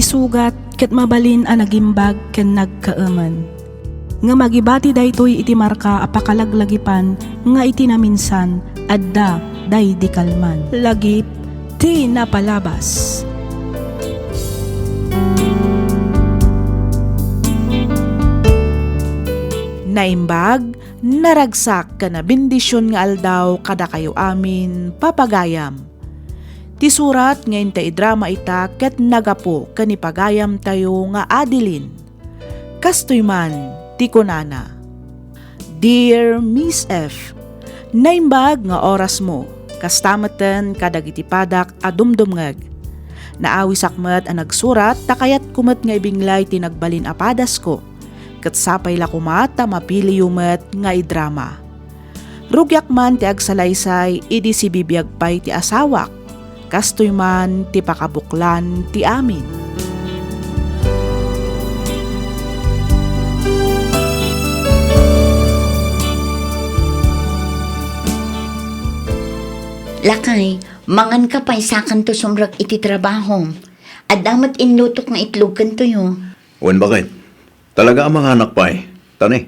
sugat ket mabalin a nagimbag ken nagkaaman. Nga magibati daytoy iti marka apakalaglagipan nga iti naminsan adda day di kalman. Lagip ti napalabas. Naimbag, naragsak ka na bendisyon nga aldaw kada kayo amin papagayam. Ti surat ngayon ta idrama ita ket nagapo kanipagayam tayo nga adilin. Kastoy man ti kunana. Dear Miss F, naimbag nga oras mo, kastamatan kadagiti padak a dumdumngag. Naawis akmet a nagsurat takayat kumet nga ibinglay ti nagbalin apadas ko. Ket sapay la kumata mapili yumet nga idrama. Rugyak man ti agsalaysay idi si bibiyag pay ti asawak. Kastoy man ti pakabuklan ti amin. Lakay, mangan ka pa isakan to sumrak iti trabaho. Adamat inlutok nga itlog kan to yo. Wen bakit? Talaga ang mga anak pa Tani,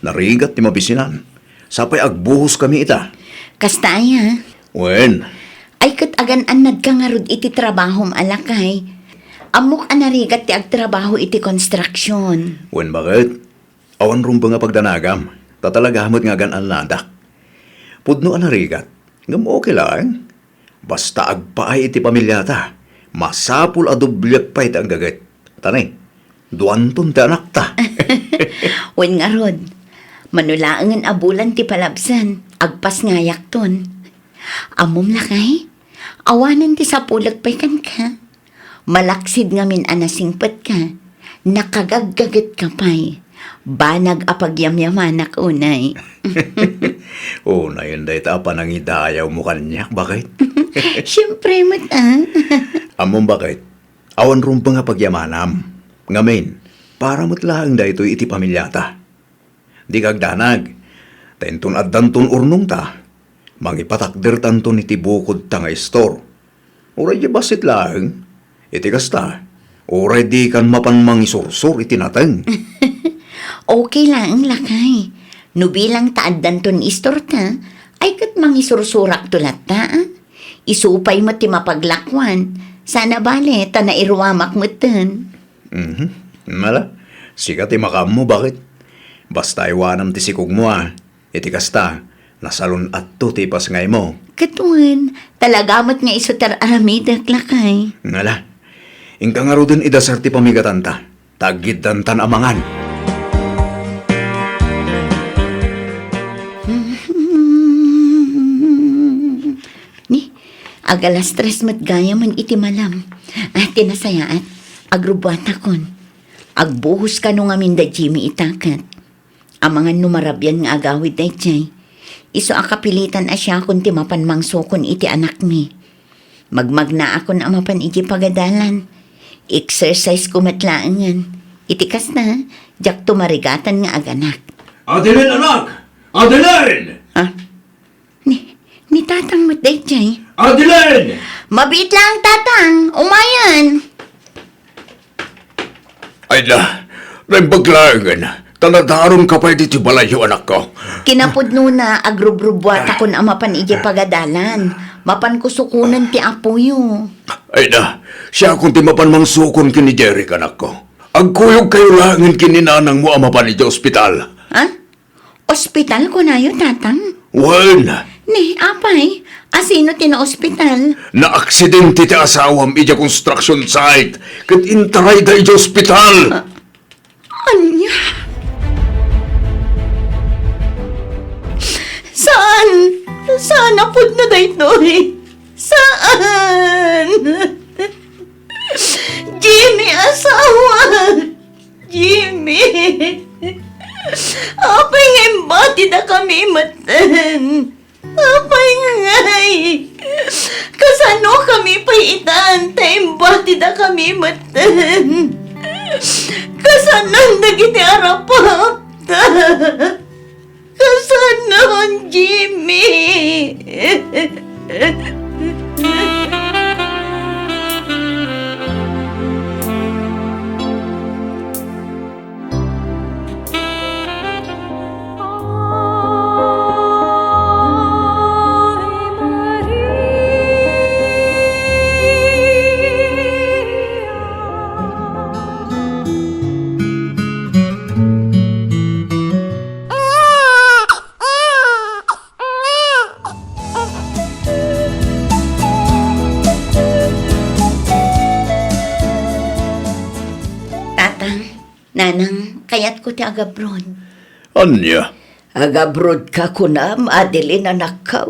narigat ti mabisinan. Sapay agbuhos kami ita. Kasta aya. Wen, Ay kat agan-anad ka nga rod iti trabaho alakay. Amok anarigat ti agtrabaho iti construction. wen bakit? Awan rumba nga pagdanagam. Tatalagamot nga gan anladak. Pudno anarigat. Ngam okay lang. Basta agpaay iti pamilyata. Masapul adublyak pa iti ang gagat. Tani, duanton ti anak ta. Wen nga rod. Manulaangan abulan ti palabsan. Agpas ngayak ton. Amom lakay. Awanan ti sapulag pay kan ka. Malaksid nga min anasingpet ka. Nakagaggagat ka pay. Banag apagyamyamanak unay. Na yun dahi ta panangidayaw mo kanyak. Bakit? Siyempre mat Among bakit? Awan rumpa nga pagyamanam. Ngamin, para matlaang da ito'y iti pamilyata. Di kagdanag. Tenton at danton urnong ta. Mangipatakder tanton iti bukod ta nga store. Uray di basit lang. Iti kasta. Uray di kan mapanmang isursur iti nateng. Okay lang lakay. No bilang taad danton istor ta, ay kat mangisursurak tulat ta. Isupay mo ti mapaglakwan. Sana bale, ta na irwamak mo ten. Mala, sikat ti makam mo bakit? Basta iwanam ti sikog mo Iti kasta, nasalon at to ti pasngay mo. Katuan, talagamat nga isotar aramidak lakay. Ngala, ingka nga ro din idasar ti pamigatan ta. Tagid dantan amangan. Ni, agalas tres mat gaya man iti malam. Tinasayaat, agrubuat akon. Agbuhos ka nung amin da Jimmy itakat. Amangan numarabyan nga agawid da chay. Iso akapilitan asya akon ti mapan mangsokon iti anak mi. Magmagna akon amapan iti pagadalan. Exercise ko matlaangan. Itikas na, jak tumarigatan nga aganak. Adeline, anak! Adeline! Ni tatang mat da chay. Adeline! Mabit lang tatang, umayan. Ay na, nagbaglaangan. Tanadaron ka pa dito balayo, anak ko. Kinapudno na agrubrubuat akon amapan iti pagadalan. Mapan ko sukunan ti apoyo. Ay na, siya kung timapan mang sukon kini Jerry, anak ko. Agkuyog kayo langin kininanang mo amapan iti ospital. Ha? Ospital ko na yun, tatang? Wen, Ni, apay. Asino tina-ospital? na-aksidente ti asawam iti construction site. Kat intaray da iti ospital. Anya? Saan? Saan napod na daytoy? Saan? Jimmy, asawa! Jimmy! Apay nga imbati na kami matan. Apay ngay! Kasano kami paitan, taimbati na kami matan. Kasanan dagiti arapapta. Kasanan, Jimmy. Nanang, kayat ko ti agabrod. Anya? Agabrod ka ko na, Adeline, anak ka.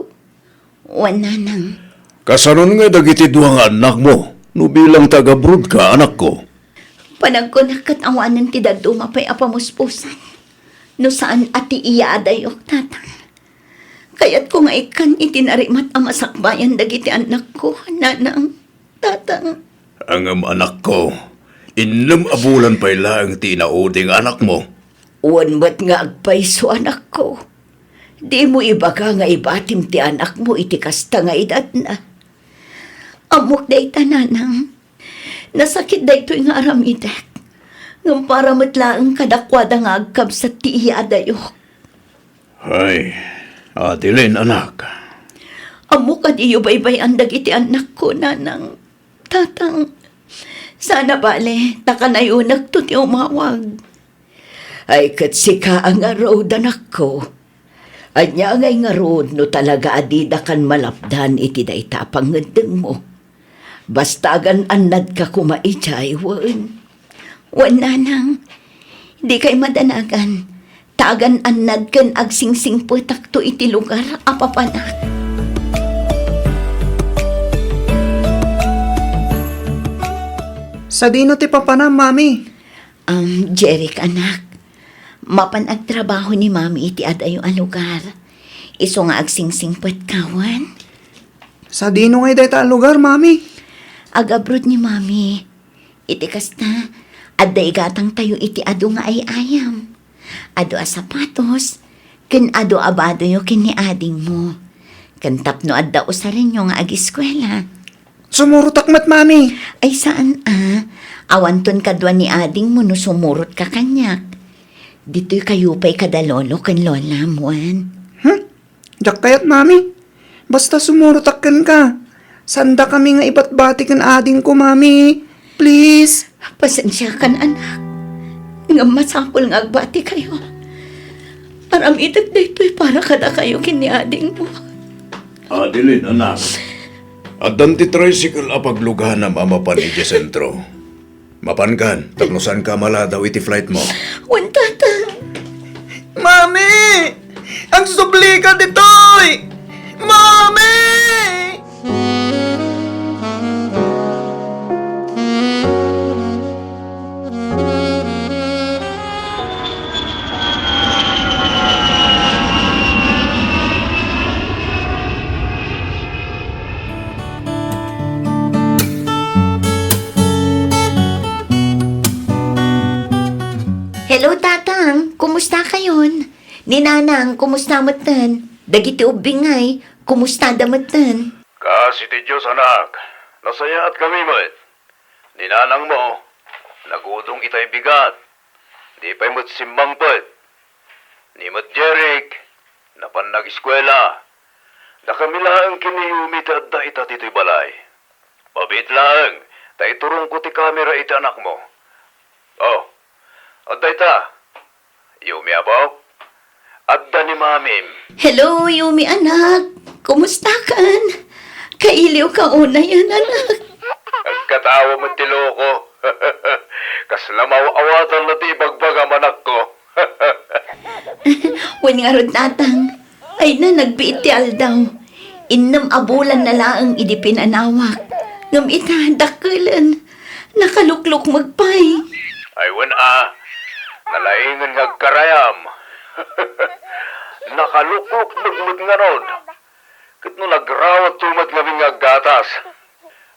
Wan, nanang. Kasanon nga dagiti duwang anak mo? No bilang taga-brood ka, anak ko. Panag ko nakatawanan ti dadu mapay apamuspusan. No saan ati iya adayok, tatang. Kayat ko nga ikan itinarimat ang masakbayan dagiti anak ko, nanang, tatang. Ang anak ko, inlam abulan pa'y lang tinauding anak mo. Uwan ba't nga agpaiso anak ko? Di mo iba ka nga ibatim ti anak mo iti kasta nga edad na. Amok day tananang. Nasakit day to'y nga aramidak. Ngam para matlaang kadakwada nga agkabsat ti iya adayok. Ay, Adeline, anak. Amok at iyo baybay ang dagiti anak ko, nanang. Tatang, sana bale, takanayunak to ti umawag. Ay katsika ang arod anak ko. Anya ngay nga rod no talaga adida kan malapdan iti dayta pangedeng mo. Bastagan anad ka kumaichay, wan. Wan nanang, di kay madanagan. Tagan anad kan agsingsing putak to iti lugar apapanak. Sa dino ti papana, mami? Jeric, anak. Mapan agtrabaho ni mami iti adayo a lugar. Iso nga agsingsing kawan. Sa dino ngay dayta ang lugar, mami? Agabrod ni mami. Iti kasta, aday gatang tayo iti ado nga ay ayam. Ado a sapatos, ken ado abado yo ken ni ading mo. Ken tapno adda usarin yo nga agiskwela. Sumurutak mat, mami. Ay saan awanton kadwa ni ading mo no sumurot ka kanyak. Dito'y kayo pa'y kadalolo ken lola muan. Jak kayat, mami. Basta sumurutakken ka. Sanda kami nga iba't bati kan ading ko, mami. Please. Pasensya ka na, anak. Nga masapol nga agbati kayo. Aramidag dito'y para kada kayo kiniading mo. Adeline, anak. Adan ti tricycle apaglugahan na mamapan iti sentro. Mapankan, tapnosan ka mala daw iti flight mo. Wan, tatang. Mami! Ang subli ka ditoy! Mami! Hello, tatang. Kumusta kayon? Ni nanang, kumusta matan? Dagiti ubingay, kumusta damatan? Kasi ti Diyos, anak. Nasaya at kami mo't. Ninanang mo, nagudong itay bigat. Di pa'y mo't simbang pat. Ni mo't Jeric, napan nag-eskwela. Nakamilaang kiniyumit at da ita tito'y balay. Mabit lang, tay turong ko ti kamera iti anak mo. Oh, adda ita. Yumi abaw. Adda ni mamim. Hello, Yumi, anak. Kumusta kan? Kailiw ka una yan, anak. Ang katawa mo ti loko. Kaslamaw awatan na ti ibagbagam anak ko. Wan nga rod, tatang. Ay na, nagbiit ti aldaw. Innam abulan na laang idi pinanawak. Ngam ita, dakilan. Nakaluklok magpay. Ay nalaingan nga karayam. Nakalukok nagmut nga ron. Kat no nagrawat tumat labing nga gatas.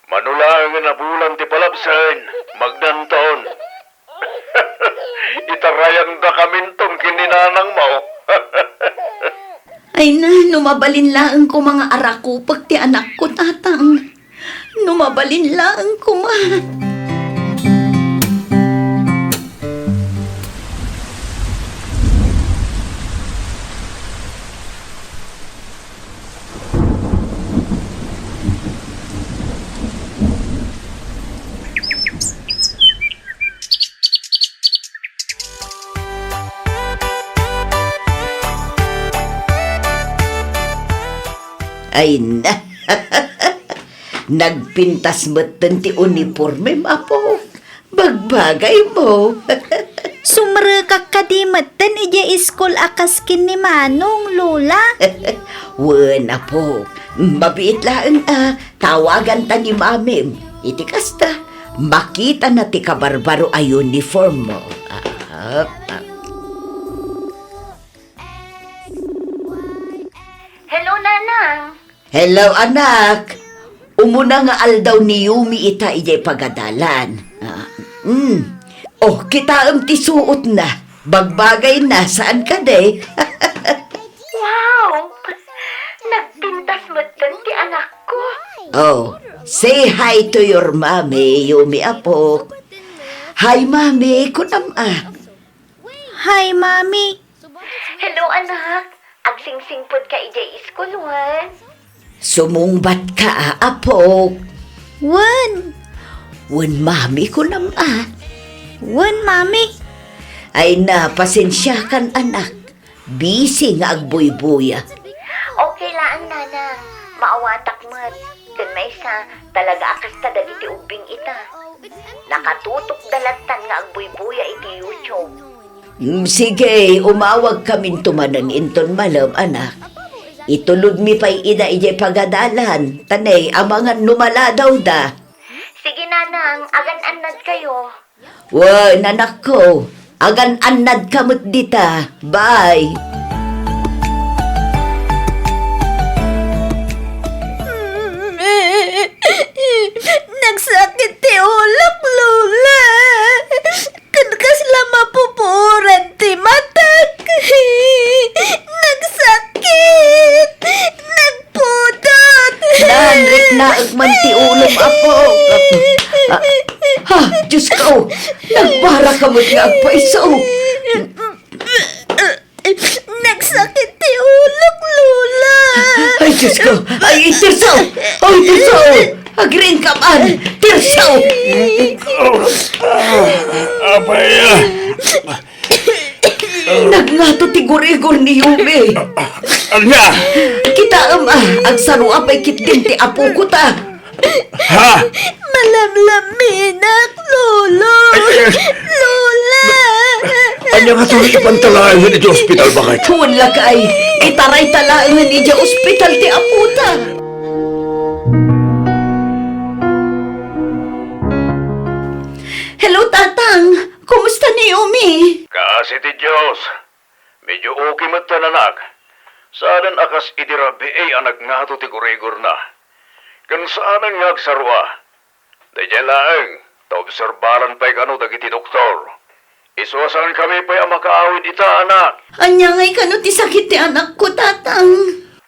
Manulangan na bulan ti palapsan, magdanton. Itarayan da kamintong kininanang mo. Ay na, numabalin laang ko mga arako pag ti anak ko, tatang. Numabalin laang ko, ma. Ay na, nagpintas mo ti uniforme, mapo. Bagbagay mo. Merekak kadimatan ija iskul akas kin ni Manong, Lola. Wen apo, mabiit lang tawagan ta ni Mamim. Iti kasta, makita na ti kabarbaro a uniform mo. Hello, Nanang. Hello, anak. Umuna nga aldaw ni Yumi ita ijay pagadalan. Oh, kita ti suot na. Bagbagay na. Saan ka de? Wow! Nagpintas mo ti anak ko. Oh, say hi to your mommy, Yumi apo. Hi, mami. Kunam. Hi, Mami. Hello, anak. Agsingsingpod ka ijay iskuluan. Sumungbat ka, apo. Wen. Wen, mami, kunam. Wen, Mami. Ay na, pasensya kan anak. Busy nga agbuy-buya. Okay lang, Nanang. Maawatak mo't. Kun may sa talaga akas ta dagiti ubing ita. Nakatutok dalatan nga agbuy-buya iti YouTube. Sige, umawag kaming tumanan inton malam, anak. Itulod mi pa'y ida ijay pagadalan. Tanay, amangan numala daw da. Sige, Nanang. Agan-anad kayo. Wan, anak ko. Agan-anad kamot dita. Bye. Nagsakit ti ulok, Lola. Kankas lama pupuran ti matak. Nagsakit. Nagpudot. Nanrik na agman ti ulong apo. Ha, Diyos ko. Nagbara kamot nga agpaiso. Nagsakit ti ulok, Lola. Ay, Diyos ko. Ay, tirsaw. Ay, tirsaw. Agrin ka man. Tirsaw. Abaya! Nagngato ti gurigor ni Yumi. Anya! Kita ang sarua pa'y kitin ti apo ko ta. Ha? Malamlaminak, Lolo. Lola. Anya nga tuloy ipantalayan iti ospital bakit? Wala kay. Itaray talaangan ija ospital ti apo ta. Hello, Tatang. Kumusta ni Yumi? Kasi ti Diyos, medyo okay matan anak. Saanan akas idirabi anak nga to ti kurigor na. Kan saanan nga agsarwa. Dahil lang, taobserbaran pa'y kano dagiti doktor. Isuasan kami pa'y makaawid ita anak. Anya ngay kano ti sakit ti anak ko, Tatang.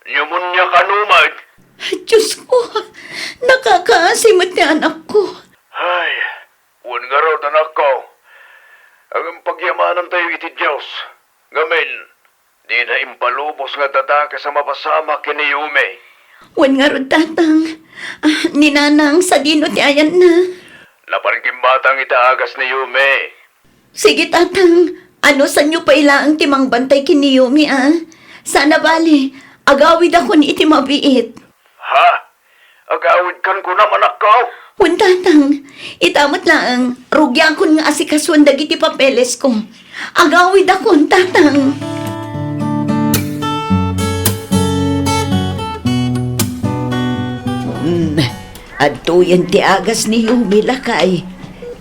Pneumonia kanumag. Diyos ko, nakakaasimot ti anak ko. Ay, un nga raw anak ko. Ang pagyamanan tayo iti Diyos. Ngamin, di na impalubos nga dadaka sa mapasama kini Yume. Wan nga ron, Tatang. Ninanang sa dino ti ayan na. Naparangkimbatang itaagas ni Yume. Sige, Tatang. Ano sa inyo pa ilaang timang bantay kini Yumi, Sana bali, agawid ako ni iti mabiit. Ha? Agawid kan ko naman ako. Wan, Tatang. Itamot lang, rugyan ko nga asikaswan dagiti papeles ko. Agawid ako, Tatang. Adto yan ti agas ni Yumi lakay.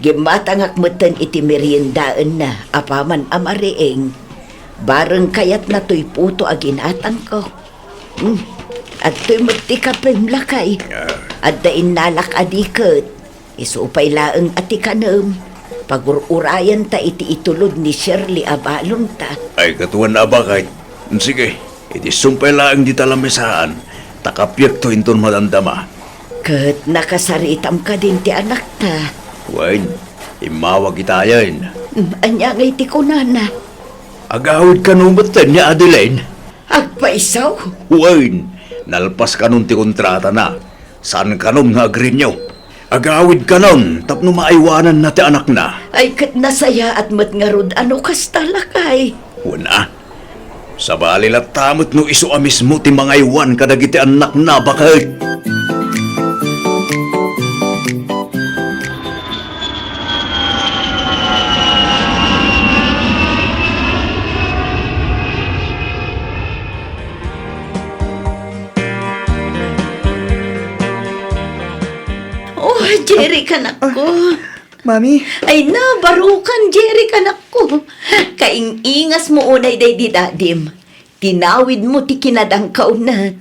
Gimatangak mutan iti meriendaan na apaman amarieng. Bareng kayat na to'y puto aginatang ko. At to'y magtikapim lakay. At dain nalak adikot. Isupay laeng ati kanam. Pagururayan ta iti itulod ni Shirley abalong ta. Ay, katuan na ba kahit? Sige, iti sumpay laang di talamisaan. Takapyak to inton madandama. Kat nakasaritam ka din ti anak ta. Wain, imawag itayan. Anya ngay ti kunana. Agawid ka numatan niya, Adeline. Agpaisaw. Wain, nalpas ka nun ti kontrata na. Saan ka nun nga agrinyo? Agawid ka nun, tapno maaywanan na ti anak na. Ay kat nasaya at matngarod ano kas talakay. Una, sa balilat tamot no iso mismo ti mga iwan kadagiti anak na bakit? Jerry kanak ko. Mami, Ay na, barukan, Jerry kanak ko. Kaing-ingas mo unay day di dadim. Tinawid mo ti kinadangkaw na.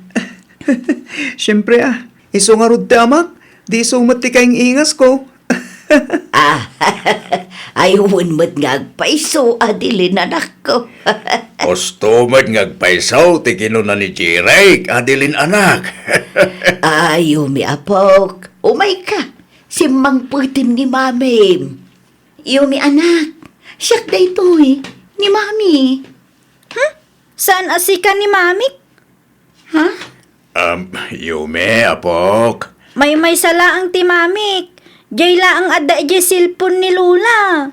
syempre iso nga rod ti amak, di sumat ti kaing ingas ko. Ayun mo't ngagpaiso, adilin anak ko. Ostomat ngagpaisaw, ti kinuna ni Jirek, adilin anak. Ayaw mi apok. Umay ka. Si Mang Putin ni Mami. Yumi anak. Siyak da ito ni Mami. Saan asika ni Mami? Ha? Yume, apok. May sala ang ti Mami. Jay laang adda ije silpon ni Lula.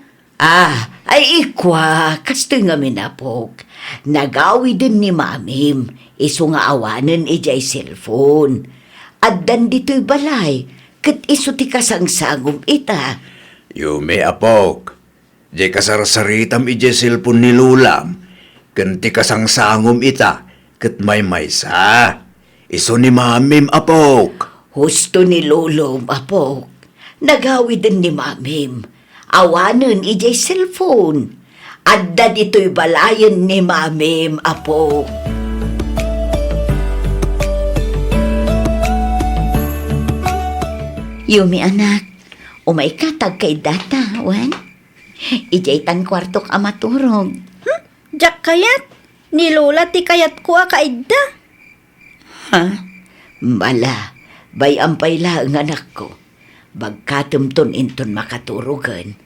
Ay ikwa. Kasto nga minapok. Nagawi din ni Mamim. Iso nga awanan ijay cellphone. Addan dito'y balay. Kat iso ti kasangsagom ita. Yume, apok. Di kasarsaritam ije silpon ni Lulam. Kanti kasangsangom ita, kat may maysa. Iso ni Mamim, apok. Husto ni Lolo, apok. Nagawi din ni Mamim. Awanan ijay cellphone. Adda dito'y balayan ni Mamim, apok. Yumi anak, umay katag kay data, wan? Ijay tan kwartok amaturog. Jak kayat. Ni Lula ti kayat ko kaidda. Ha? Bala, bayampay lang anak ko. Bagkatumton inton makaturugan.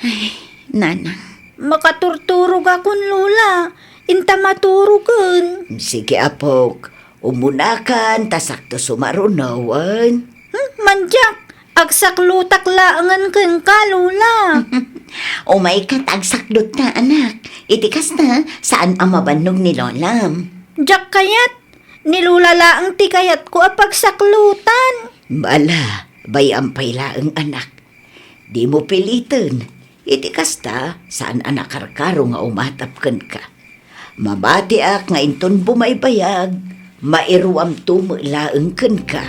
Ay, nanang. Makaturturog akon Lula. Inta maturugan. Sige apok, umunakan, tasakto sumarunawan. Manjak. Agsaklutak laangan ken ka Lula. Umay katagsaklot na anak. Itikas na saan ang mabannog ni Lolam. Jak kayat. Ni Lula laang ti kayat ko apagsaklutan. Bala, bayampay laang anak. Di mo pilitin. Itikas ta saan anak karkaro nga umatapkan ka. Mabati ak nga inton bumaybayag. Mairuam tumo laang ken ka.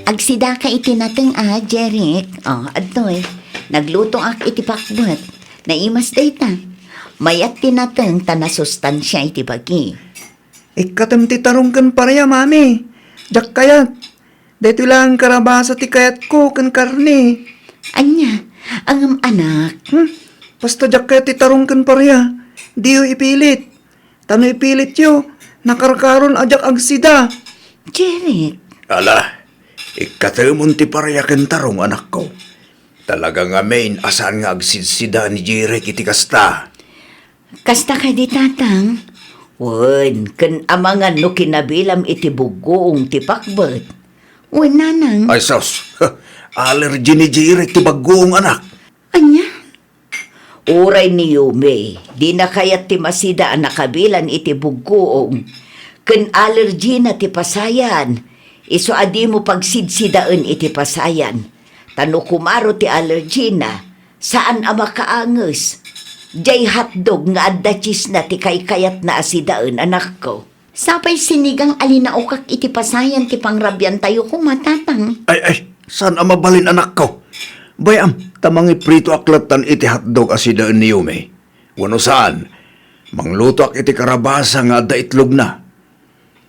Agsida ka itinateng Jeric. Adoy. Nagluto ak itipakbot. Naimas dayta. Mayat tinateng tanasustansya itibagi. Ikatam ti tarong kan pareya, mami. Jak kayat. Dito lang karabasa ti kayat ko kan karne. Anya, ang anak. Basta jak kayat ti tarong kan pareya. Di yo ipilit. Tano ipilit yo. Nakarkaron ajak agsida. Jeric. Ala, ikatamon ti parayakan tarong anak ko. Talaga nga main asan nga agsidsida ni Jirek iti kasta. Kasta ka di tatang. Wan, kan amangan no kinabilam iti bugoong ti pakbet. Wan nanang. Ay sos, allergy ni Jirek ti bagong anak. Anya? Uray ni Yume, di na kayat ti masida ang nakabilan iti bugoong. Kan allergy na ti pasayan. Iso adi mo pagsidsidaan iti pasayan. Tano kumaro ti allergy na, saan ang makaanges? Jay hotdog nga adda cheese na ti kaykayat na asidaan anak ko. Sapay sinigang alinaukak iti pasayan ti pangrabyan tayo kumatatang. Ay, saan ang mabalin anak ko? Bayam, tamangi prito aklatan iti hotdog asidaan ni Yume. Wano saan? Mangluto ak iti karabasa nga adda itlog na.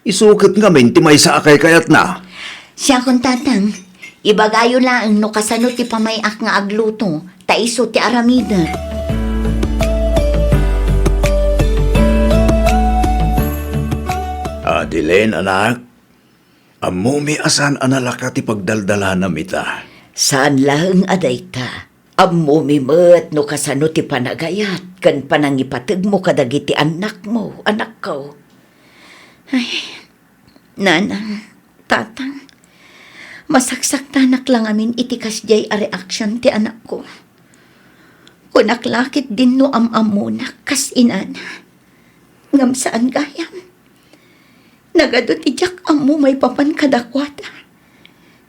Isukit nga min ti may sa akay kayat na. Siya kung tatang, ibagayo lang no kasano ti pamayak nga agluto, taiso ti aramida. Adilen, anak. Amumi asan analaka ti pagdaldala na mita. Saan lang aday ta? Ammo mimet no kasano ti panagayat, kan panangipatag mo kadagiti anak mo, anak ko. Ay, nanang, tatang, masaksak tanak lang amin itikas jay a reaksyon ti anak ko. Kunaklakit din no amamunak kas inan. Ngam saan gayam. Nagadot ijak amu may papan kadakwata.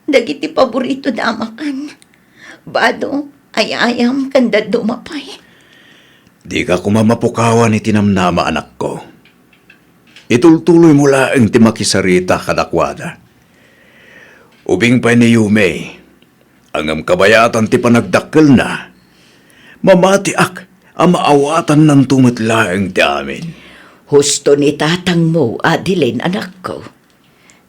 Dagiti paborito damakan. Bado, ayayam kanda dumapay. Di ka kumamapukawan ni tinamnama anak ko. Itultuloy mo laang ti makisarita kadakwada. Ubing pa ni Yume, angam kabayatan ti panagdakkel na, mamatiak ang maawatan ng tumatlaang ti amin. Husto ni tatang mo, Adeline, anak ko.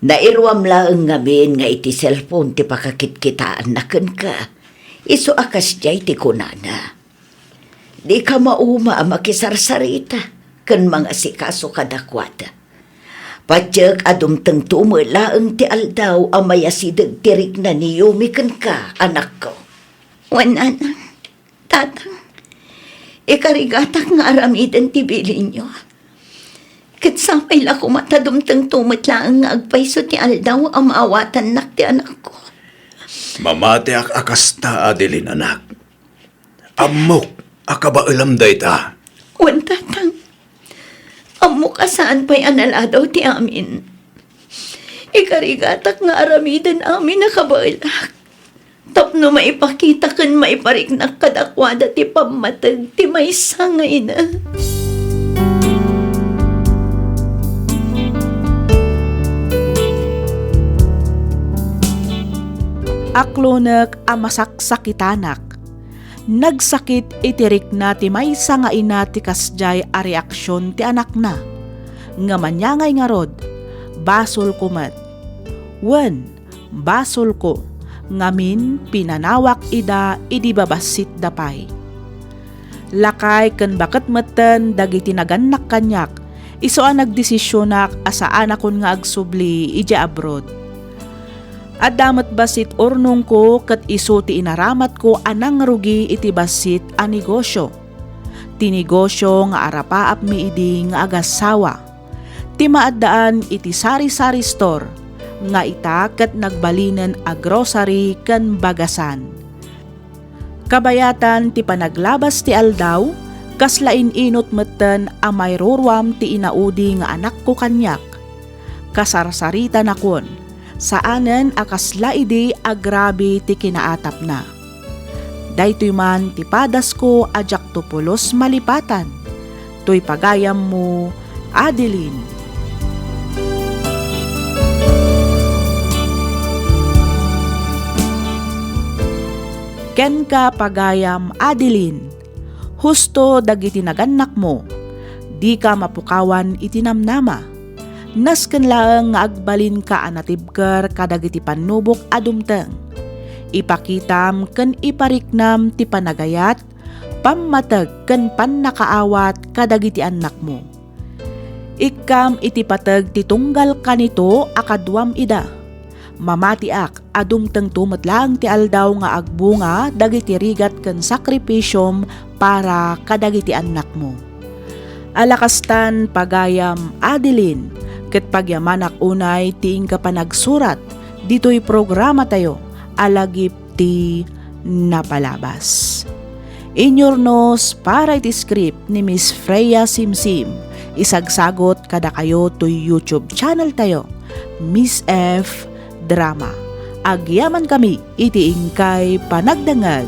Nairwam laang ngamin nga iti cellphone ti pakakitkitaan na ken ka. Iso akas jay ti kunana. Di ka mauma ang makisarsarita ken mga sikaso kadakwada. Padyag adumteng tumulaang ti aldaw ang mayasidag tirik na ni Yumi ken ka, anak ko. Wanana, tatang, ikarigatak nga aramidan ti bilin nyo. Katsamay la ko matadumteng tumatlaang nga agpaiso ti aldaw ang maawatan nak ti anak ko. Mamatiak akasta, Adeline, anak. Amok, akabailam day ta. Wan tatang, amo ka saan pa'y analadaw ti amin. Ikarigatak nga aramidan amin na kabailak. Tapno maipakita kan maipariknak kadakwada ti pamatag ti may sangay na. Aklonek ang masaksakitanak. Nagsakit itirik na ti may nga ina ti kasjay a reaksyon ti anak na. Nga manyangay nga rod, basol ko met. Wen, basol ko, ngamin pinanawak ida idi babasit dapay. Lakay ken bakit meten dagiti naganak kanyak, iso ang nagdesisyonak asaan akon nga agsubli ija abroad. At damat basit ornong ko kat iso ti inaramat ko anang rugi iti basit a negosyo. Ti negosyo nga arapaap mi idi nga agasawa. Ti maaddaan iti sari-sari store nga ita kat nagbalinan a grocery ken bagasan. Kabayatan ti panaglabas ti aldaw kaslain inot metten a mayruruam ti inaudi nga anak ko kanyak. Kasarsarita nakon. Saanen akasla idi agrabi ti kinaatap na. Daytoy man ti padas ko ajak tupulos malipatan. Toy pagayam mo, Adeline. Ken ka pagayam, Adeline. Husto dagiti naganak mo. Di ka mapukawan itinamnama. Nasken laeng nga agbalin ka anatibker kadagiti panubok adumteng. Ipakitam ken ipariknam ti panagayat, pammateg ken pannakaawat kadagiti anak mo. Ikkam iti pateg ti tunggal kanito akadwam ida. Mamatiak adumteng tumetlang ti aldaw nga agbunga dagiti rigat ken sakripisyom para kadagiti anak mo. Alakastan pagayam, Adeline. Ket pagyamanak unay tiing ka panagsurat, dito'y programa tayo, alagip ti napalabas. Inyornos para iti script ni Miss Freya Simsim, isagsagot kada kayo to YouTube channel tayo, Miss F Drama. Agyaman kami iti ingkay panagdangag.